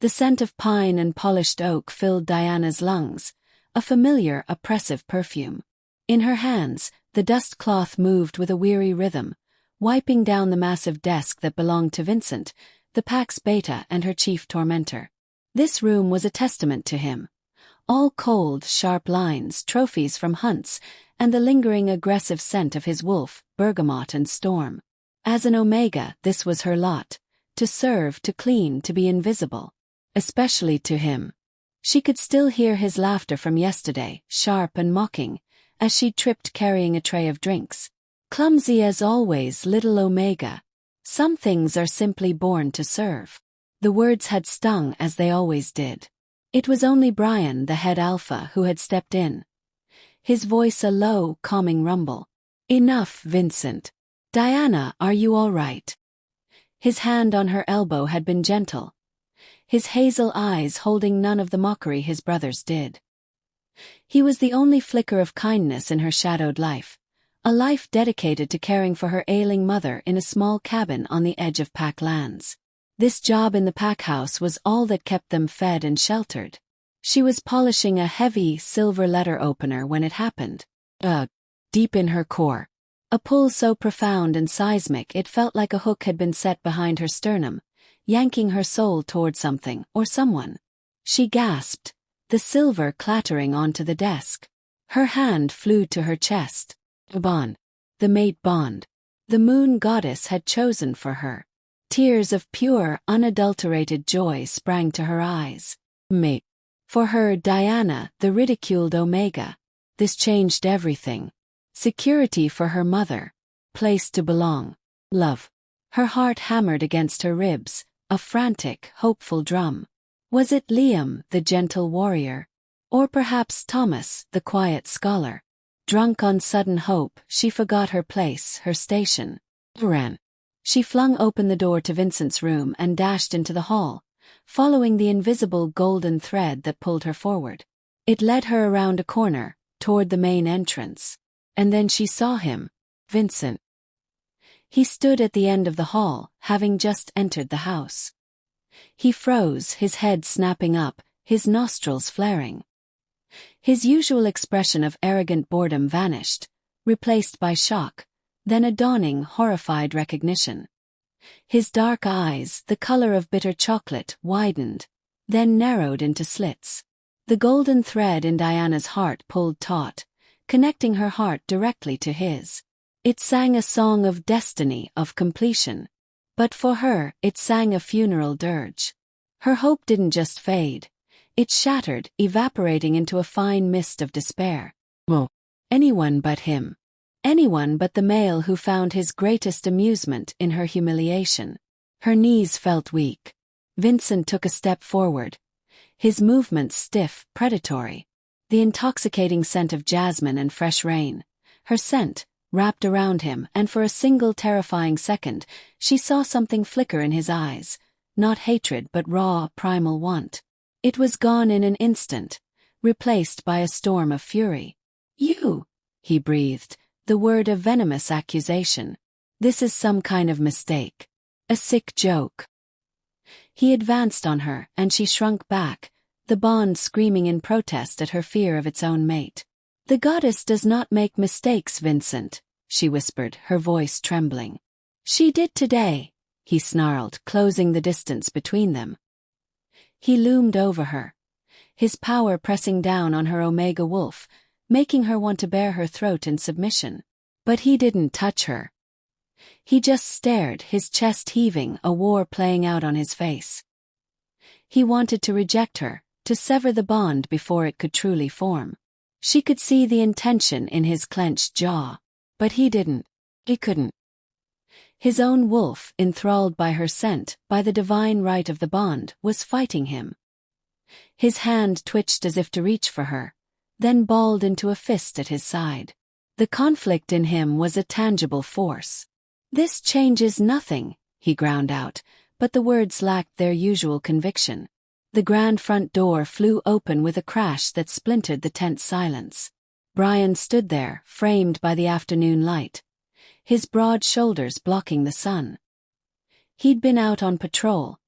The scent of pine and polished oak filled Diana's lungs, a familiar, oppressive perfume. In her hands, the dust cloth moved with a weary rhythm, wiping down the massive desk that belonged to Vincent, the pax beta and her chief tormentor. This room was a testament to him. All cold, sharp lines, trophies from hunts, and the lingering aggressive scent of his wolf, bergamot and storm. As an Omega, this was her lot. To serve, to clean, to be invisible. Especially to him. She could still hear his laughter from yesterday, sharp and mocking, as she tripped carrying a tray of drinks. Clumsy as always, little Omega. Some things are simply born to serve. The words had stung as they always did. It was only Brian, the head alpha, who had stepped in. His voice a low, calming rumble. Enough, Vincent. Diana, are you all right? His hand on her elbow had been gentle. His hazel eyes holding none of the mockery his brothers did. He was the only flicker of kindness in her shadowed life. A life dedicated to caring for her ailing mother in a small cabin on the edge of pack lands. This job in the pack house was all that kept them fed and sheltered. She was polishing a heavy, silver letter opener when it happened. Deep in her core. A pull so profound and seismic it felt like a hook had been set behind her sternum, yanking her soul toward something or someone. She gasped, the silver clattering onto the desk. Her hand flew to her chest. A bond. The mate bond. The moon goddess had chosen for her. Tears of pure, unadulterated joy sprang to her eyes. Mate. For her, Diana, the ridiculed Omega. This changed everything. Security for her mother. Place to belong. Love. Her heart hammered against her ribs, a frantic, hopeful drum. Was it Liam, the gentle warrior? Or perhaps Thomas, the quiet scholar? Drunk on sudden hope, she forgot her place, her station. Ran. She flung open the door to Vincent's room and dashed into the hall, following the invisible golden thread that pulled her forward. It led her around a corner, toward the main entrance. And then she saw him, Vincent. He stood at the end of the hall, having just entered the house. He froze, his head snapping up, his nostrils flaring. His usual expression of arrogant boredom vanished, replaced by shock, then a dawning, horrified recognition. His dark eyes, the color of bitter chocolate, widened, then narrowed into slits. The golden thread in Diana's heart pulled taut, connecting her heart directly to his. It sang a song of destiny, of completion. But for her, it sang a funeral dirge. Her hope didn't just fade. It shattered, evaporating into a fine mist of despair. Well, anyone but him. Anyone but the male who found his greatest amusement in her humiliation. Her knees felt weak. Vincent took a step forward. His movements stiff, predatory. The intoxicating scent of jasmine and fresh rain. Her scent, wrapped around him, and for a single terrifying second, she saw something flicker in his eyes. Not hatred but raw, primal want. It was gone in an instant, replaced by a storm of fury. You, he breathed, the word of venomous accusation. This is some kind of mistake. A sick joke. He advanced on her, and she shrunk back, the bond screaming in protest at her fear of its own mate. The goddess does not make mistakes, Vincent, she whispered, her voice trembling. She did today, he snarled, closing the distance between them. He loomed over her, his power pressing down on her Omega wolf, making her want to bare her throat in submission. But he didn't touch her. He just stared, his chest heaving, a war playing out on his face. He wanted to reject her, to sever the bond before it could truly form. She could see the intention in his clenched jaw. But he didn't. He couldn't. His own wolf, enthralled by her scent, by the divine right of the bond, was fighting him. His hand twitched as if to reach for her, then balled into a fist at his side. The conflict in him was a tangible force. This changes nothing, he ground out, but the words lacked their usual conviction. The grand front door flew open with a crash that splintered the tense silence. Brian stood there, framed by the afternoon light, his broad shoulders blocking the sun. He'd been out on patrol,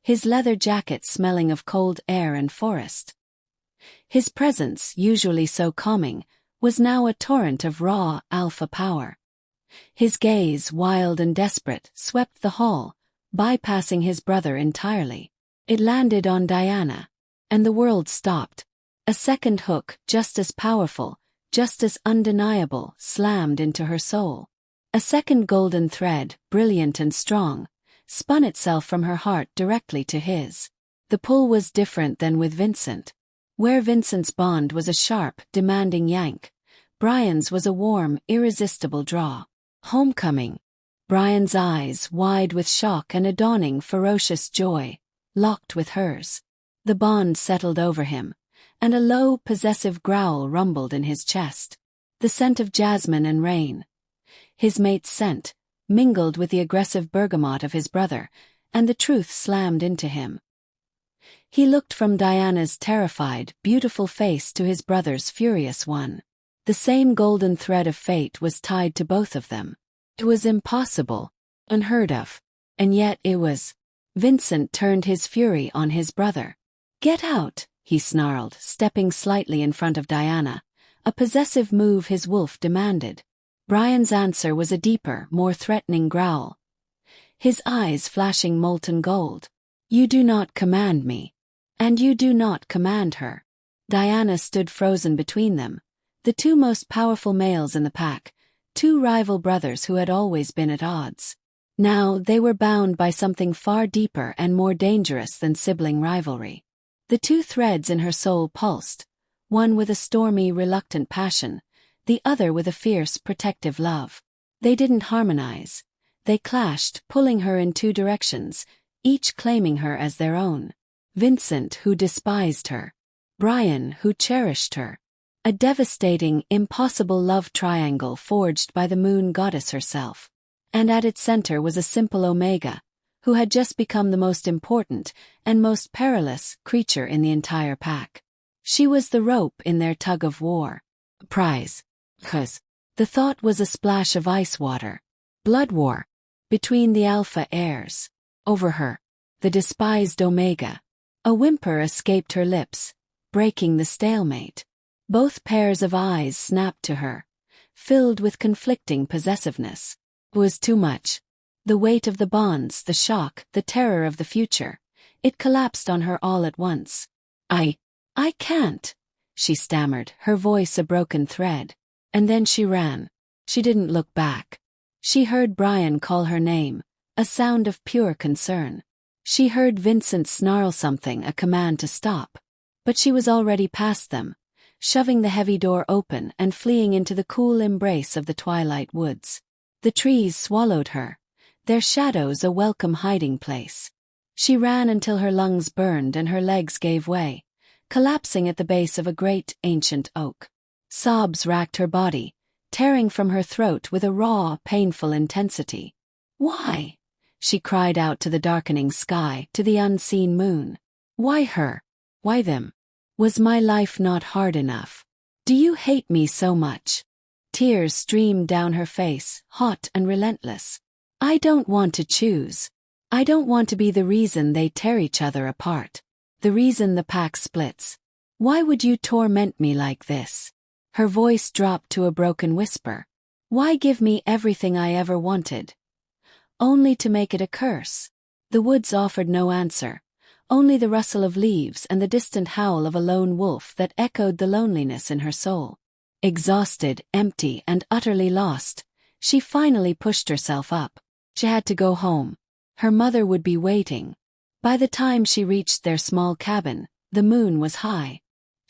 his leather jacket smelling of cold air and forest. His presence, usually so calming, was now a torrent of raw, alpha power. His gaze, wild and desperate, swept the hall, bypassing his brother entirely. It landed on Diana, and the world stopped. A second hook, just as powerful, just as undeniable, slammed into her soul. A second golden thread, brilliant and strong, spun itself from her heart directly to his. The pull was different than with Vincent. Where Vincent's bond was a sharp, demanding yank, Brian's was a warm, irresistible draw. Homecoming. Brian's eyes, wide with shock and a dawning ferocious joy, locked with hers. The bond settled over him, and a low, possessive growl rumbled in his chest. The scent of jasmine and rain, his mate's scent, mingled with the aggressive bergamot of his brother, and the truth slammed into him. He looked from Diana's terrified, beautiful face to his brother's furious one. The same golden thread of fate was tied to both of them. It was impossible, unheard of, and yet it was. Vincent turned his fury on his brother. "Get out," he snarled, stepping slightly in front of Diana, a possessive move his wolf demanded. Brian's answer was a deeper, more threatening growl, his eyes flashing molten gold. "You do not command me. And you do not command her." Diana stood frozen between them, the two most powerful males in the pack, two rival brothers who had always been at odds. Now they were bound by something far deeper and more dangerous than sibling rivalry. The two threads in her soul pulsed, one with a stormy, reluctant passion, the other with a fierce, protective love. They didn't harmonize. They clashed, pulling her in two directions, each claiming her as their own. Vincent, who despised her. Brian, who cherished her. A devastating, impossible love triangle forged by the moon goddess herself. And at its center was a simple Omega, who had just become the most important and most perilous creature in the entire pack. She was the rope in their tug of war. Prize. 'Cause the thought was a splash of ice water. Blood war. Between the alpha heirs. Over her. The despised Omega. A whimper escaped her lips, breaking the stalemate. Both pairs of eyes snapped to her, filled with conflicting possessiveness. It was too much. The weight of the bonds, the shock, the terror of the future. It collapsed on her all at once. I can't," she stammered, her voice a broken thread. And then she ran. She didn't look back. She heard Brian call her name, a sound of pure concern. She heard Vincent snarl something, a command to stop. But she was already past them, shoving the heavy door open and fleeing into the cool embrace of the twilight woods. The trees swallowed her, their shadows a welcome hiding place. She ran until her lungs burned and her legs gave way, collapsing at the base of a great, ancient oak. Sobs racked her body, tearing from her throat with a raw, painful intensity. "Why?" she cried out to the darkening sky, to the unseen moon. "Why her? Why them? Was my life not hard enough? Do you hate me so much?" Tears streamed down her face, hot and relentless. "I don't want to choose. I don't want to be the reason they tear each other apart. The reason the pack splits. Why would you torment me like this?" Her voice dropped to a broken whisper. "Why give me everything I ever wanted? Only to make it a curse?" The woods offered no answer, only the rustle of leaves and the distant howl of a lone wolf that echoed the loneliness in her soul. Exhausted, empty, and utterly lost, she finally pushed herself up. She had to go home. Her mother would be waiting. By the time she reached their small cabin, the moon was high.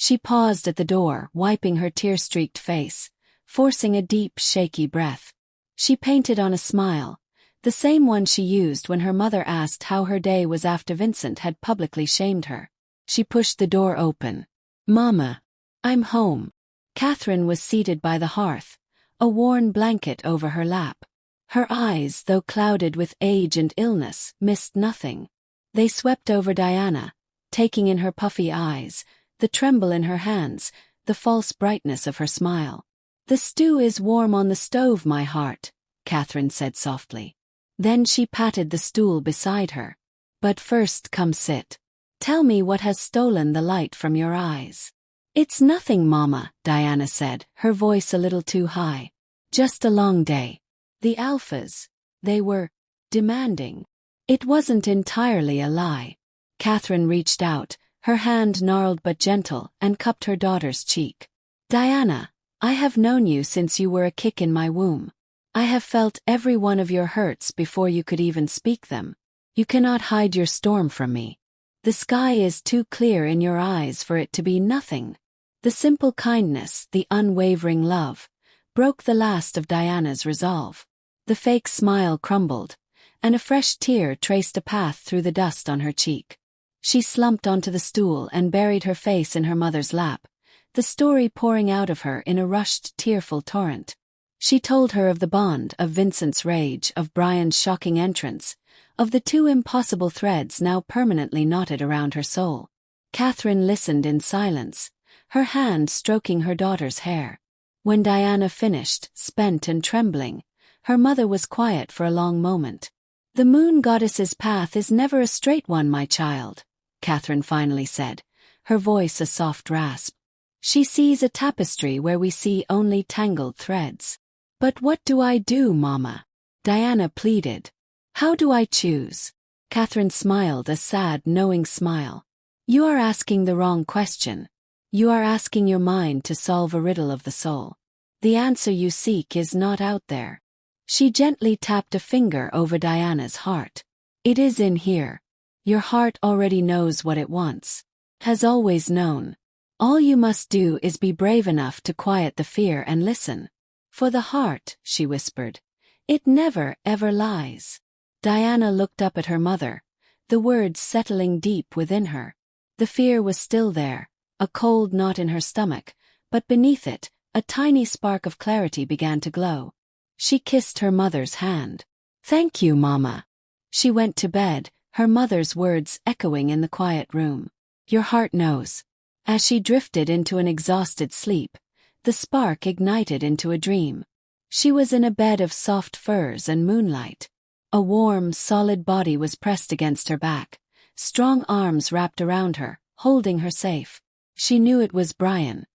She paused at the door, wiping her tear-streaked face, forcing a deep, shaky breath. She painted on a smile, the same one she used when her mother asked how her day was after Vincent had publicly shamed her. She pushed the door open. "Mama, I'm home." Catherine was seated by the hearth, a worn blanket over her lap. Her eyes, though clouded with age and illness, missed nothing. They swept over Diana, taking in her puffy eyes, the tremble in her hands, the false brightness of her smile. "The stew is warm on the stove, my heart," Catherine said softly. Then she patted the stool beside her. But first come sit. Tell me what has stolen the light from your eyes. It's nothing, Mama, Diana said, her voice a little too high. Just a long day. The alphas, they were demanding. It wasn't entirely a lie. Catherine reached out, her hand gnarled but gentle, and cupped her daughter's cheek. Diana, I have known you since you were a kick in my womb. I have felt every one of your hurts before you could even speak them. You cannot hide your storm from me. The sky is too clear in your eyes for it to be nothing. The simple kindness, the unwavering love, broke the last of Diana's resolve. The fake smile crumbled, and a fresh tear traced a path through the dust on her cheek. She slumped onto the stool and buried her face in her mother's lap, the story pouring out of her in a rushed, tearful torrent. She told her of the bond, of Vincent's rage, of Brian's shocking entrance, of the two impossible threads now permanently knotted around her soul. Catherine listened in silence, her hand stroking her daughter's hair. When Diana finished, spent and trembling, her mother was quiet for a long moment. The moon goddess's path is never a straight one, my child, Catherine finally said, her voice a soft rasp. She sees a tapestry where we see only tangled threads. But what do I do, Mama? Diana pleaded. How do I choose? Catherine smiled, a sad, knowing smile. You are asking the wrong question. You are asking your mind to solve a riddle of the soul. The answer you seek is not out there. She gently tapped a finger over Diana's heart. It is in here. Your heart already knows what it wants. Has always known. All you must do is be brave enough to quiet the fear and listen. For the heart, she whispered. It never, ever lies. Diana looked up at her mother, the words settling deep within her. The fear was still there, a cold knot in her stomach, but beneath it, a tiny spark of clarity began to glow. She kissed her mother's hand. Thank you, Mama. She went to bed, her mother's words echoing in the quiet room. Your heart knows. As she drifted into an exhausted sleep, the spark ignited into a dream. She was in a bed of soft furs and moonlight. A warm, solid body was pressed against her back, strong arms wrapped around her, holding her safe. She knew it was Brian.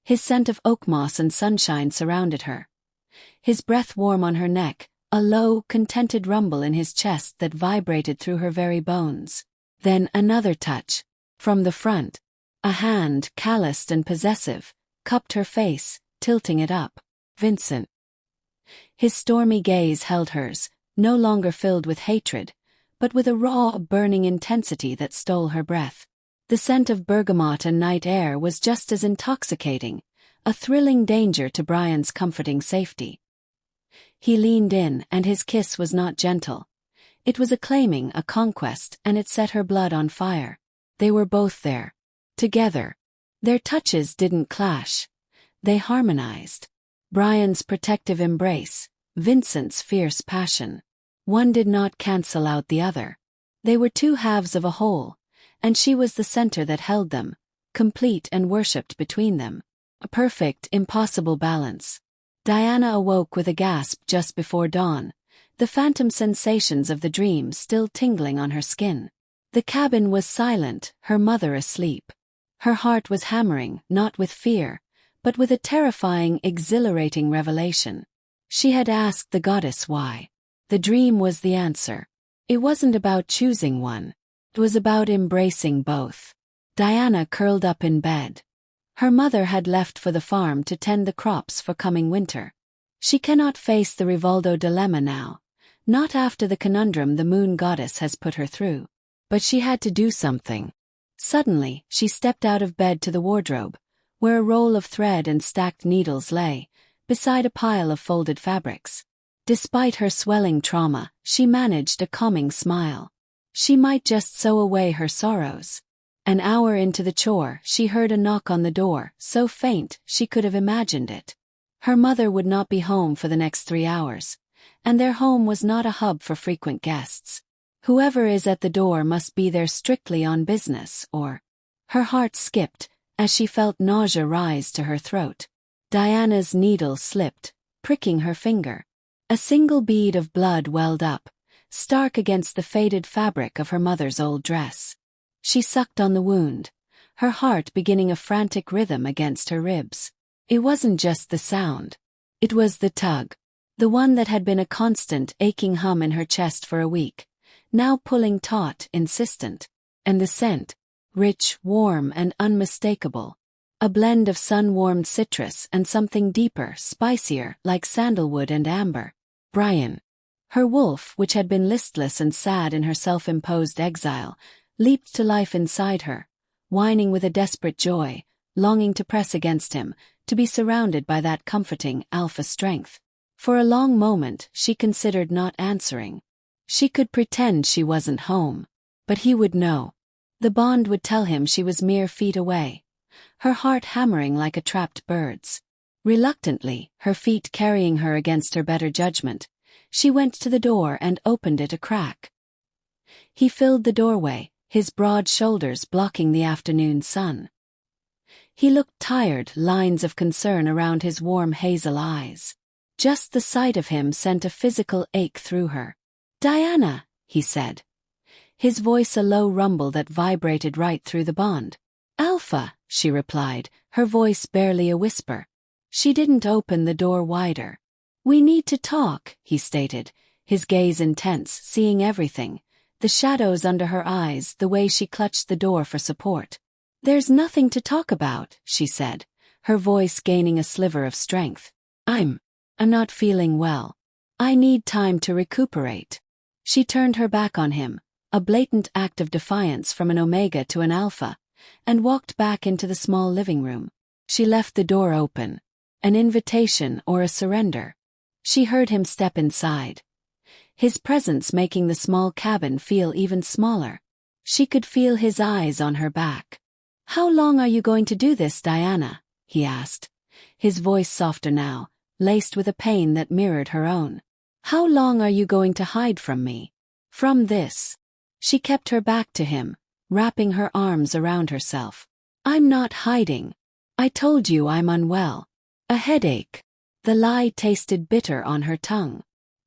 His scent of oak moss and sunshine surrounded her. His breath warm on her neck, a low, contented rumble in his chest that vibrated through her very bones. Then another touch. From the front. A hand, calloused and possessive, cupped her face, tilting it up. Vincent. His stormy gaze held hers, no longer filled with hatred, but with a raw, burning intensity that stole her breath. The scent of bergamot and night air was just as intoxicating, a thrilling danger to Brian's comforting safety. He leaned in, and his kiss was not gentle. It was a claiming, a conquest, and it set her blood on fire. They were both there. Together. Their touches didn't clash. They harmonized. Brian's protective embrace, Vincent's fierce passion. One did not cancel out the other. They were two halves of a whole, and she was the center that held them, complete and worshipped between them. A perfect, impossible balance. Diana awoke with a gasp just before dawn, the phantom sensations of the dream still tingling on her skin. The cabin was silent, her mother asleep. Her heart was hammering, not with fear, but with a terrifying, exhilarating revelation. She had asked the goddess why. The dream was the answer. It wasn't about choosing one. It was about embracing both. Diana curled up in bed. Her mother had left for the farm to tend the crops for coming winter. She cannot face the Rivaldo dilemma now, not after the conundrum the moon goddess has put her through. But she had to do something. Suddenly, she stepped out of bed to the wardrobe, where a roll of thread and stacked needles lay, beside a pile of folded fabrics. Despite her swelling trauma, she managed a calming smile. She might just sew away her sorrows. An hour into the chore, she heard a knock on the door, so faint she could have imagined it. Her mother would not be home for the next 3 hours, and their home was not a hub for frequent guests. Whoever is at the door must be there strictly on business, or... Her heart skipped, as she felt nausea rise to her throat. Diana's needle slipped, pricking her finger. A single bead of blood welled up, stark against the faded fabric of her mother's old dress. She sucked on the wound, her heart beginning a frantic rhythm against her ribs. It wasn't just the sound. It was the tug. The one that had been a constant aching hum in her chest for a week, now pulling taut, insistent. And the scent, rich, warm, and unmistakable. A blend of sun-warmed citrus and something deeper, spicier, like sandalwood and amber. Brian. Her wolf, which had been listless and sad in her self-imposed exile, leaped to life inside her, whining with a desperate joy, longing to press against him, to be surrounded by that comforting alpha strength. For a long moment she considered not answering. She could pretend she wasn't home. But he would know. The bond would tell him she was mere feet away. Her heart hammering like a trapped bird's. Reluctantly, her feet carrying her against her better judgment, she went to the door and opened it a crack. He filled the doorway, his broad shoulders blocking the afternoon sun. He looked tired, lines of concern around his warm hazel eyes. Just the sight of him sent a physical ache through her. "Diana," he said. His voice a low rumble that vibrated right through the bond. "Alpha," she replied, her voice barely a whisper. She didn't open the door wider. "We need to talk," he stated, his gaze intense, seeing everything, the shadows under her eyes, the way she clutched the door for support. "There's nothing to talk about," she said, her voice gaining a sliver of strength. I'm not feeling well. I need time to recuperate." She turned her back on him, a blatant act of defiance from an omega to an alpha, and walked back into the small living room. She left the door open. An invitation or a surrender. She heard him step inside. His presence making the small cabin feel even smaller. She could feel his eyes on her back. "How long are you going to do this, Diana?" he asked, his voice softer now, laced with a pain that mirrored her own. "How long are you going to hide from me? From this?" She kept her back to him, wrapping her arms around herself. "I'm not hiding. I told you I'm unwell. A headache." The lie tasted bitter on her tongue.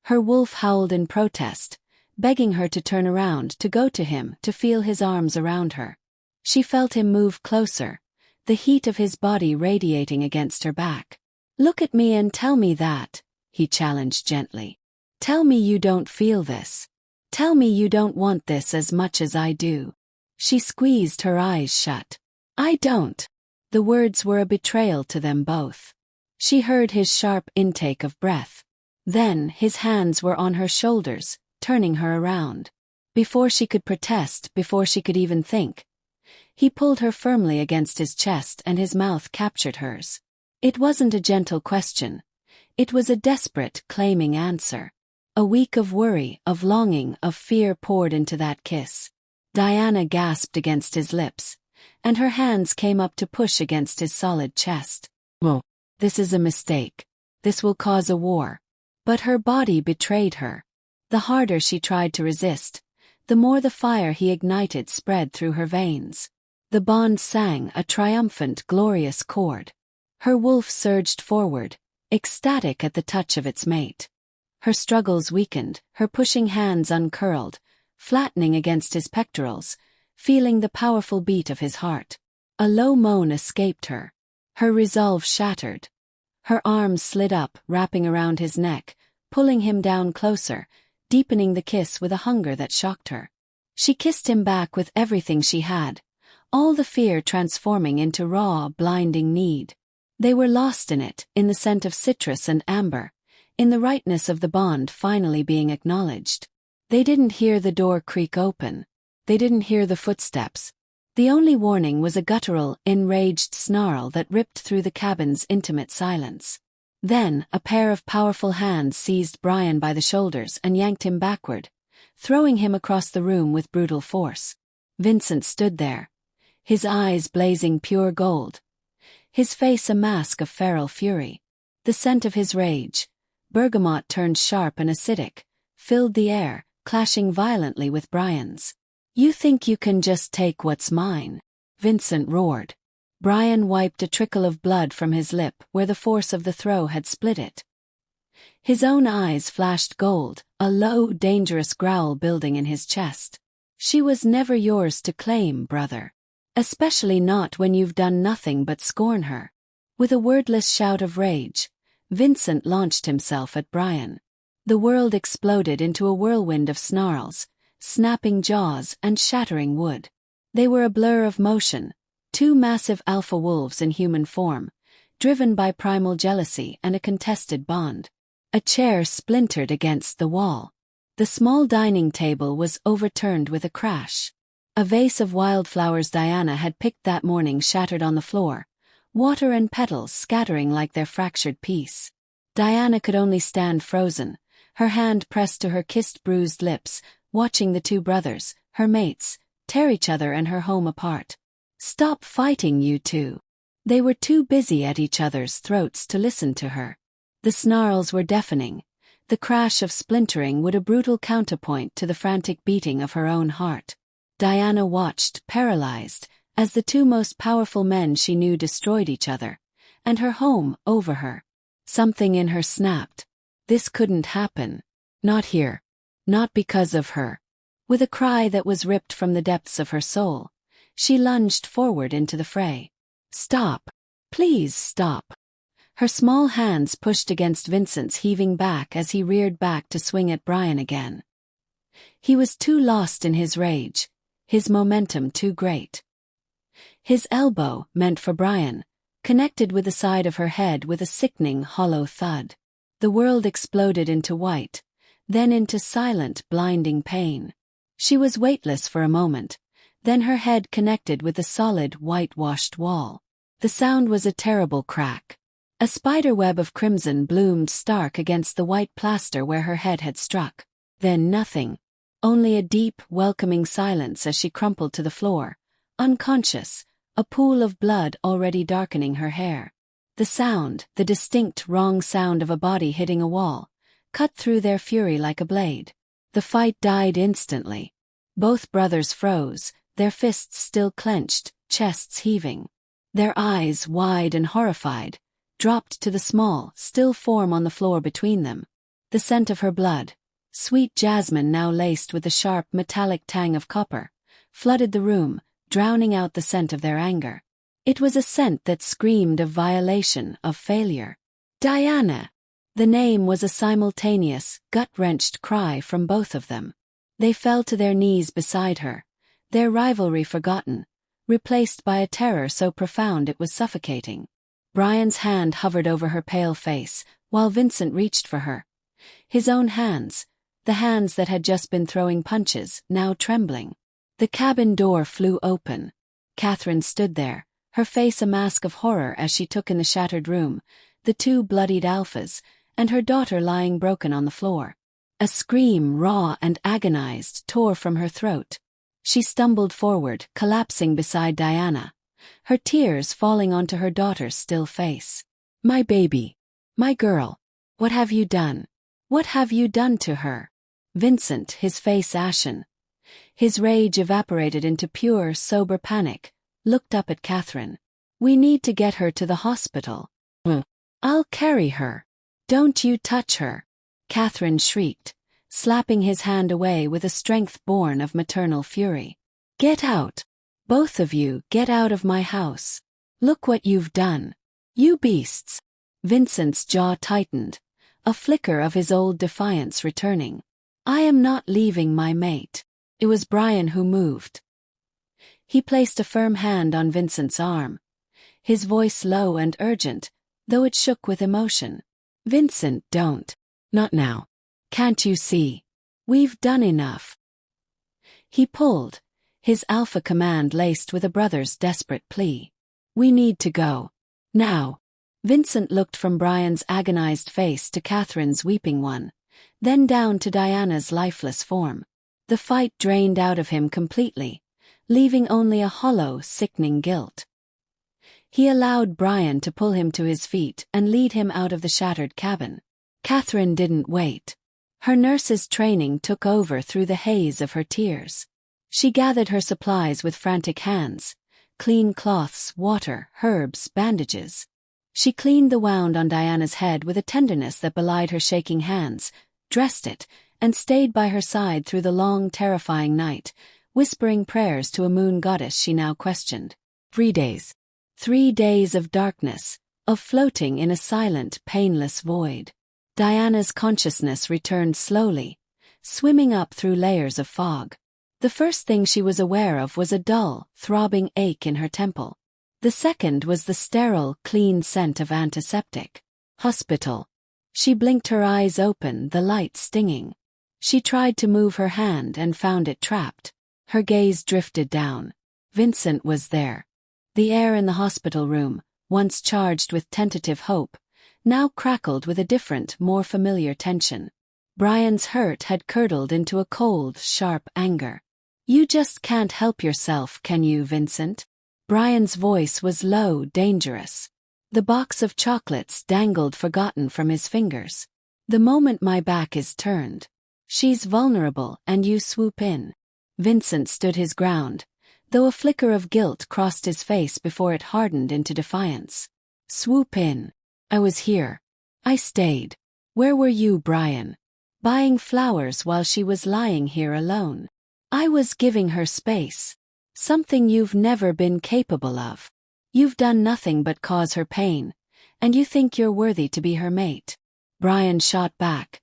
Her wolf howled in protest, begging her to turn around, to go to him, to feel his arms around her. She felt him move closer, the heat of his body radiating against her back. "Look at me and tell me that," he challenged gently. "Tell me you don't feel this. Tell me you don't want this as much as I do." She squeezed her eyes shut. "I don't." The words were a betrayal to them both. She heard his sharp intake of breath. Then his hands were on her shoulders, turning her around. Before she could protest, before she could even think, he pulled her firmly against his chest and his mouth captured hers. It wasn't a gentle question. It was a desperate, claiming answer. A week of worry, of longing, of fear poured into that kiss. Diana gasped against his lips, and her hands came up to push against his solid chest. "Whoa, this is a mistake. This will cause a war." But her body betrayed her. The harder she tried to resist, the more the fire he ignited spread through her veins. The bond sang a triumphant, glorious chord. Her wolf surged forward, ecstatic at the touch of its mate. Her struggles weakened, her pushing hands uncurled, flattening against his pectorals, feeling the powerful beat of his heart. A low moan escaped her. Her resolve shattered. Her arms slid up, wrapping around his neck, pulling him down closer, deepening the kiss with a hunger that shocked her. She kissed him back with everything she had, all the fear transforming into raw, blinding need. They were lost in it, in the scent of citrus and amber, in the rightness of the bond finally being acknowledged. They didn't hear the door creak open. They didn't hear the footsteps. The only warning was a guttural, enraged snarl that ripped through the cabin's intimate silence. Then, a pair of powerful hands seized Brian by the shoulders and yanked him backward, throwing him across the room with brutal force. Vincent stood there, his eyes blazing pure gold, his face a mask of feral fury. The scent of his rage, bergamot turned sharp and acidic, filled the air, clashing violently with Brian's. "You think you can just take what's mine?" Vincent roared. Brian wiped a trickle of blood from his lip where the force of the throw had split it. His own eyes flashed gold, a low, dangerous growl building in his chest. She was never yours to claim, brother. Especially not when you've done nothing but scorn her. With a wordless shout of rage, Vincent launched himself at Brian. The world exploded into a whirlwind of snarls, snapping jaws and shattering wood. They were a blur of motion, two massive alpha wolves in human form, driven by primal jealousy and a contested bond. A chair splintered against the wall. The small dining table was overturned with a crash. A vase of wildflowers Diana had picked that morning shattered on the floor, water and petals scattering like their fractured piece. Diana could only stand frozen, her hand pressed to her kissed bruised lips, watching the two brothers, her mates, tear each other and her home apart. "Stop fighting, you two." They were too busy at each other's throats to listen to her. The snarls were deafening. The crash of splintering would a brutal counterpoint to the frantic beating of her own heart. Diana watched, paralyzed, as the two most powerful men she knew destroyed each other, and her home over her. Something in her snapped. This couldn't happen. Not here. Not because of her. With a cry that was ripped from the depths of her soul, she lunged forward into the fray. "Stop. Please stop." Her small hands pushed against Vincent's heaving back as he reared back to swing at Brian again. He was too lost in his rage, his momentum too great. His elbow, meant for Brian, connected with the side of her head with a sickening hollow thud. The world exploded into white, then into silent, blinding pain. She was weightless for a moment, then her head connected with the solid, whitewashed wall. The sound was a terrible crack. A spiderweb of crimson bloomed stark against the white plaster where her head had struck. Then nothing. Only a deep, welcoming silence as she crumpled to the floor, unconscious, a pool of blood already darkening her hair. The sound, the distinct, wrong sound of a body hitting a wall, cut through their fury like a blade. The fight died instantly. Both brothers froze, their fists still clenched, chests heaving. Their eyes, wide and horrified, dropped to the small, still form on the floor between them. The scent of her blood, sweet jasmine now laced with the sharp metallic tang of copper, flooded the room, drowning out the scent of their anger. It was a scent that screamed of violation, of failure. "Diana!" The name was a simultaneous, gut-wrenched cry from both of them. They fell to their knees beside her, their rivalry forgotten, replaced by a terror so profound it was suffocating. Brian's hand hovered over her pale face, while Vincent reached for her. His own hands, the hands that had just been throwing punches, now trembling. The cabin door flew open. Catherine stood there, her face a mask of horror as she took in the shattered room, the two bloodied alphas, and her daughter lying broken on the floor. A scream, raw and agonized, tore from her throat. She stumbled forward, collapsing beside Diana, her tears falling onto her daughter's still face. "My baby. My girl. What have you done? What have you done to her?" Vincent, his face ashen, his rage evaporated into pure, sober panic, looked up at Catherine. "We need to get her to the hospital." "I'll carry her." "Don't you touch her," Catherine shrieked, slapping his hand away with a strength born of maternal fury. "Get out. Both of you, get out of my house. Look what you've done. You beasts." Vincent's jaw tightened, a flicker of his old defiance returning. "I am not leaving my mate." It was Brian who moved. He placed a firm hand on Vincent's arm, his voice low and urgent, though it shook with emotion. "Vincent, don't. Not now. Can't you see? We've done enough." He pulled, his alpha command laced with a brother's desperate plea. "We need to go. Now." Vincent looked from Brian's agonized face to Catherine's weeping one, then down to Diana's lifeless form. The fight drained out of him completely, leaving only a hollow, sickening guilt. He allowed Brian to pull him to his feet and lead him out of the shattered cabin. Catherine didn't wait. Her nurse's training took over through the haze of her tears. She gathered her supplies with frantic hands, clean cloths, water, herbs, bandages. She cleaned the wound on Diana's head with a tenderness that belied her shaking hands, dressed it, and stayed by her side through the long, terrifying night, whispering prayers to a moon goddess she now questioned. 3 days. 3 days of darkness, of floating in a silent, painless void. Diana's consciousness returned slowly, swimming up through layers of fog. The first thing she was aware of was a dull, throbbing ache in her temple. The second was the sterile, clean scent of antiseptic. Hospital. She blinked her eyes open, the light stinging. She tried to move her hand and found it trapped. Her gaze drifted down. Vincent was there. The air in the hospital room, once charged with tentative hope, now crackled with a different, more familiar tension. Brian's hurt had curdled into a cold, sharp anger. "You just can't help yourself, can you, Vincent?" Brian's voice was low, dangerous. The box of chocolates dangled forgotten from his fingers. "The moment my back is turned. She's vulnerable and you swoop in." Vincent stood his ground, though a flicker of guilt crossed his face before it hardened into defiance. "Swoop in. I was here. I stayed. Where were you, Brian? Buying flowers while she was lying here alone. I was giving her space. Something you've never been capable of. You've done nothing but cause her pain, and you think you're worthy to be her mate." Brian shot back,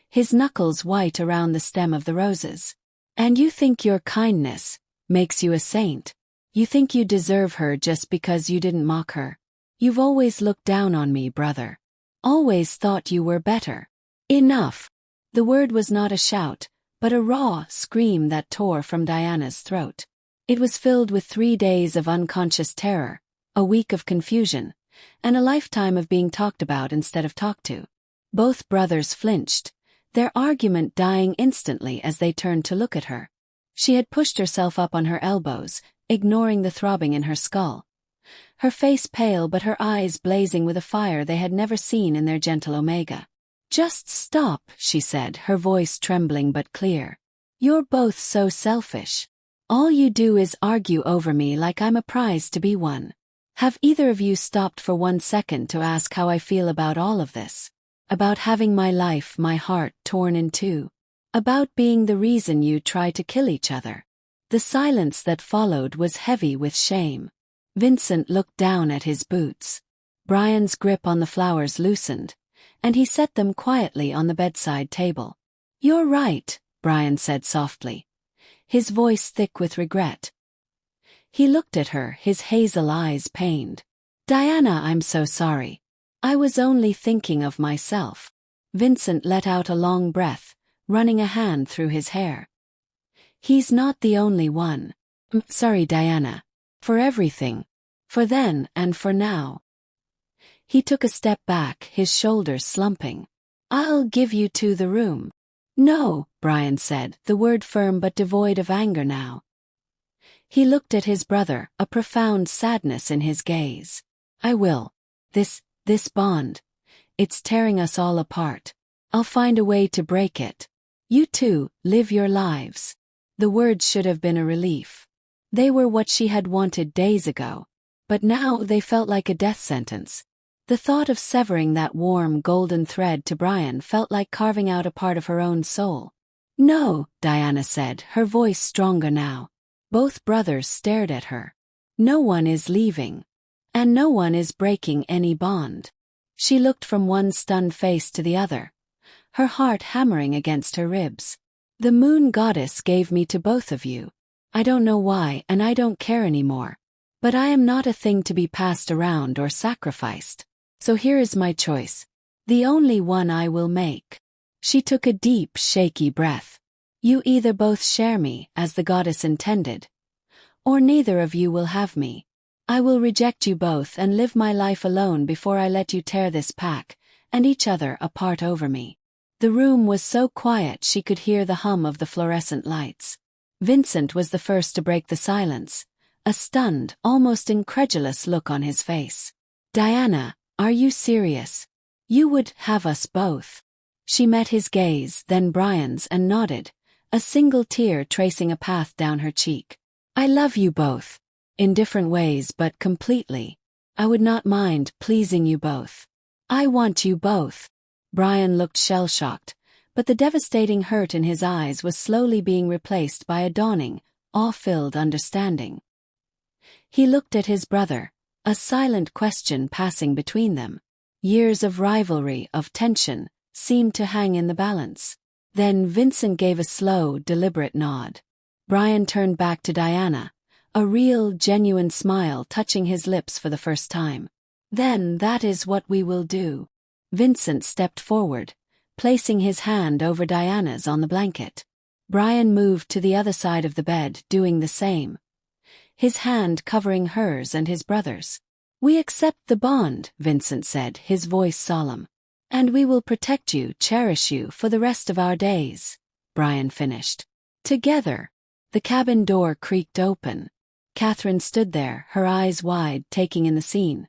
his knuckles white around the stem of the roses. "And you think your kindness makes you a saint? You think you deserve her just because you didn't mock her? You've always looked down on me, brother. Always thought you were better. Enough." The word was not a shout, but a raw scream that tore from Diana's throat. It was filled with 3 days of unconscious terror, a week of confusion, and a lifetime of being talked about instead of talked to. Both brothers flinched, their argument dying instantly as they turned to look at her. She had pushed herself up on her elbows, ignoring the throbbing in her skull. Her face pale but her eyes blazing with a fire they had never seen in their gentle Omega. "Just stop," she said, her voice trembling but clear. "You're both so selfish. All you do is argue over me like I'm a prize to be won. Have either of you stopped for 1 second to ask how I feel about all of this? About having my life, my heart torn in two? About being the reason you try to kill each other?" The silence that followed was heavy with shame. Vincent looked down at his boots. Brian's grip on the flowers loosened, and he set them quietly on the bedside table. "You're right," Brian said softly, his voice thick with regret. He looked at her, his hazel eyes pained. "Diana, I'm so sorry. I was only thinking of myself." Vincent let out a long breath, running a hand through his hair. "He's not the only one. I'm sorry, Diana. For everything. For then and for now." He took a step back, his shoulders slumping. "I'll give you to the room." "No," Brian said, the word firm but devoid of anger now. He looked at his brother, a profound sadness in his gaze. "I will. This bond. It's tearing us all apart. I'll find a way to break it. You two, live your lives." The words should have been a relief. They were what she had wanted days ago. But now they felt like a death sentence. The thought of severing that warm, golden thread to Brian felt like carving out a part of her own soul. "No," Diana said, her voice stronger now. Both brothers stared at her. "No one is leaving. And no one is breaking any bond." She looked from one stunned face to the other, her heart hammering against her ribs. "The moon goddess gave me to both of you. I don't know why and I don't care anymore. But I am not a thing to be passed around or sacrificed. So here is my choice. The only one I will make." She took a deep, shaky breath. "You either both share me, as the goddess intended, or neither of you will have me. I will reject you both and live my life alone before I let you tear this pack, and each other apart over me." The room was so quiet she could hear the hum of the fluorescent lights. Vincent was the first to break the silence, a stunned, almost incredulous look on his face. "Diana, are you serious? You would have us both?" She met his gaze, then Brian's, and nodded, a single tear tracing a path down her cheek. "I love you both. In different ways but completely. I would not mind pleasing you both. I want you both. Brian looked shell-shocked, but the devastating hurt in his eyes was slowly being replaced by a dawning, awe-filled understanding. He looked at his brother, a silent question passing between them. Years of rivalry, of tension, seemed to hang in the balance. Then Vincent gave a slow, deliberate nod. Brian turned back to Diana, a real, genuine smile touching his lips for the first time. Then that is what we will do. Vincent stepped forward, placing his hand over Diana's on the blanket. Brian moved to the other side of the bed, doing the same, his hand covering hers and his brother's. We accept the bond, Vincent said, his voice solemn. And we will protect you, cherish you for the rest of our days, Brian finished. Together. The cabin door creaked open. Catherine stood there, her eyes wide, taking in the scene.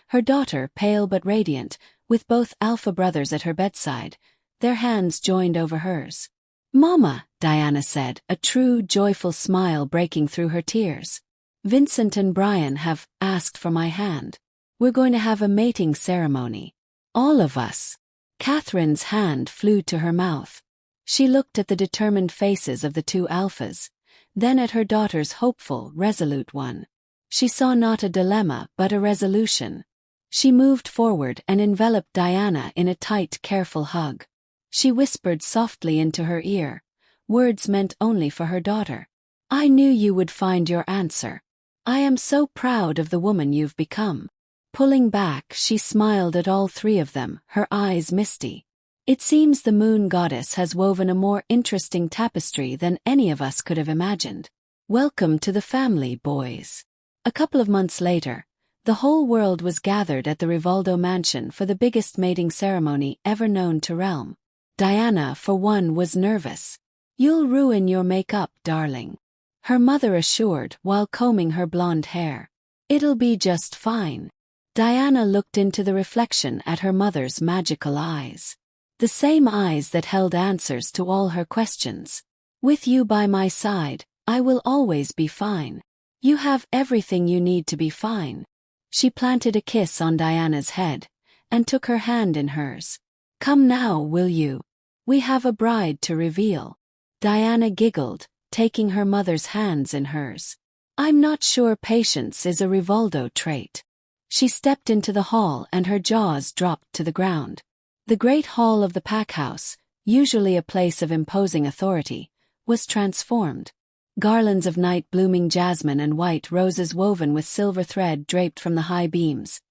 Her daughter, pale but radiant, with both alpha brothers at her bedside, their hands joined over hers. Mama, Diana said, a true, joyful smile breaking through her tears. Vincent and Brian have asked for my hand. We're going to have a mating ceremony. All of us. Catherine's hand flew to her mouth. She looked at the determined faces of the two alphas, then at her daughter's hopeful, resolute one. She saw not a dilemma but a resolution. She moved forward and enveloped Diana in a tight, careful hug. She whispered softly into her ear, words meant only for her daughter. I knew you would find your answer. I am so proud of the woman you've become. Pulling back, she smiled at all three of them, her eyes misty. It seems the moon goddess has woven a more interesting tapestry than any of us could have imagined. Welcome to the family, boys. A couple of months later, the whole world was gathered at the Rivaldo mansion for the biggest mating ceremony ever known to realm. Diana, for one, was nervous. You'll ruin your makeup, darling, her mother assured while combing her blonde hair. It'll be just fine. Diana looked into the reflection at her mother's magical eyes. The same eyes that held answers to all her questions. With you by my side, I will always be fine. You have everything you need to be fine. She planted a kiss on Diana's head, and took her hand in hers. Come now, will you? We have a bride to reveal. Diana giggled, taking her mother's hands in hers. I'm not sure patience is a Rivaldo trait. She stepped into the hall and her jaws dropped to the ground. The great hall of the pack house, usually a place of imposing authority, was transformed. Garlands of night-blooming jasmine and white roses woven with silver thread draped from the high beams,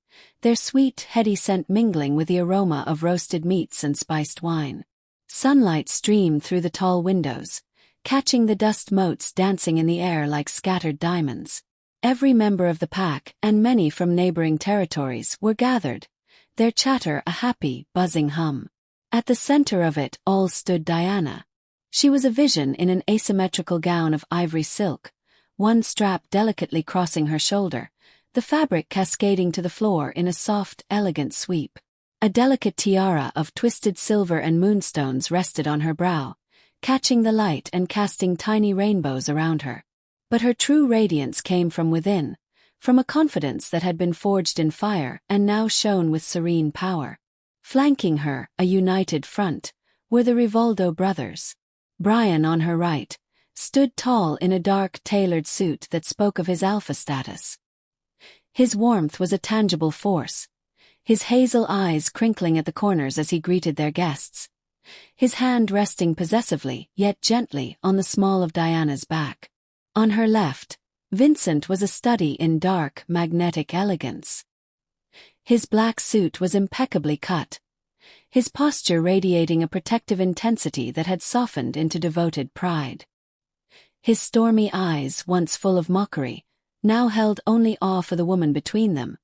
their sweet, heady scent mingling with the aroma of roasted meats and spiced wine. Sunlight streamed through the tall windows, catching the dust motes dancing in the air like scattered diamonds. Every member of the pack, and many from neighboring territories, were gathered, their chatter a happy, buzzing hum. At the center of it all stood Diana. She was a vision in an asymmetrical gown of ivory silk, one strap delicately crossing her shoulder, the fabric cascading to the floor in a soft, elegant sweep. A delicate tiara of twisted silver and moonstones rested on her brow, catching the light and casting tiny rainbows around her. But her true radiance came from within, from a confidence that had been forged in fire and now shone with serene power. Flanking her, a united front, were the Rivaldo brothers. Brian, on her right, stood tall in a dark, tailored suit that spoke of his alpha status. His warmth was a tangible force, his hazel eyes crinkling at the corners as he greeted their guests, his hand resting possessively, yet gently, on the small of Diana's back. On her left, Vincent was a study in dark, magnetic elegance. His black suit was impeccably cut, his posture radiating a protective intensity that had softened into devoted pride. His stormy eyes, once full of mockery, now held only awe for the woman between them,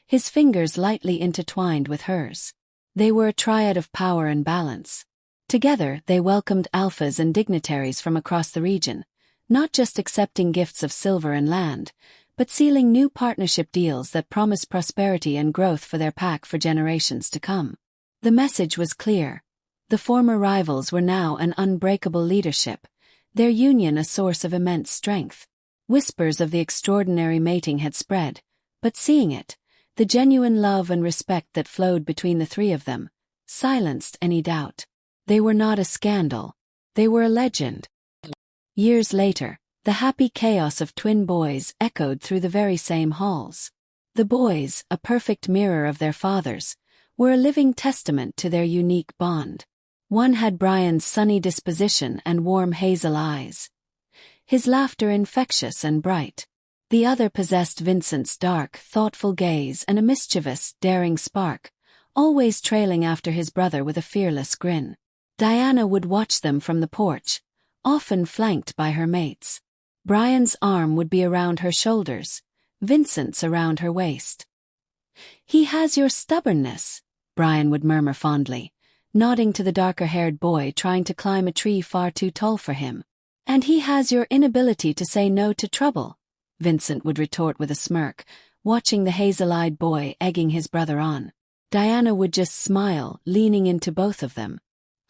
his fingers lightly intertwined with hers. They were a triad of power and balance. Together they welcomed alphas and dignitaries from across the region, not just accepting gifts of silver and land, but sealing new partnership deals that promised prosperity and growth for their pack for generations to come. The message was clear. The former rivals were now an unbreakable leadership, their union a source of immense strength. Whispers of the extraordinary mating had spread, but seeing it, The genuine love and respect that flowed between the three of them silenced any doubt. They were not a scandal. They were a legend. Years later, the happy chaos of twin boys echoed through the very same halls. The boys, a perfect mirror of their fathers, were a living testament to their unique bond. One had Brian's sunny disposition and warm hazel eyes, his laughter infectious and bright. The other possessed Vincent's dark, thoughtful gaze and a mischievous, daring spark, always trailing after his brother with a fearless grin. Diana would watch them from the porch, often flanked by her mates. Brian's arm would be around her shoulders, Vincent's around her waist. "He has your stubbornness," Brian would murmur fondly, nodding to the darker-haired boy trying to climb a tree far too tall for him. "And he has your inability to say no to trouble," Vincent would retort with a smirk, watching the hazel-eyed boy egging his brother on. Diana would just smile, leaning into both of them.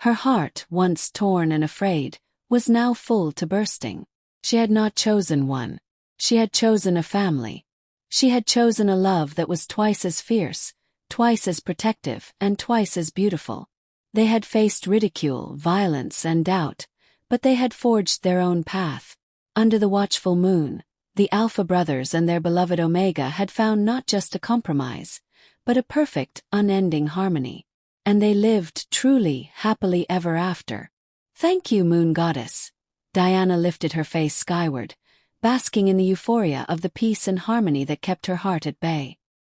Her heart, once torn and afraid, was now full to bursting. She had not chosen one. She had chosen a family. She had chosen a love that was twice as fierce, twice as protective, and twice as beautiful. They had faced ridicule, violence, and doubt, but they had forged their own path. Under the watchful moon, the Alpha brothers and their beloved Omega had found not just a compromise, but a perfect, unending harmony. And they lived truly, happily ever after. "Thank you, Moon Goddess." Diana lifted her face skyward, basking in the euphoria of the peace and harmony that kept her heart at bay.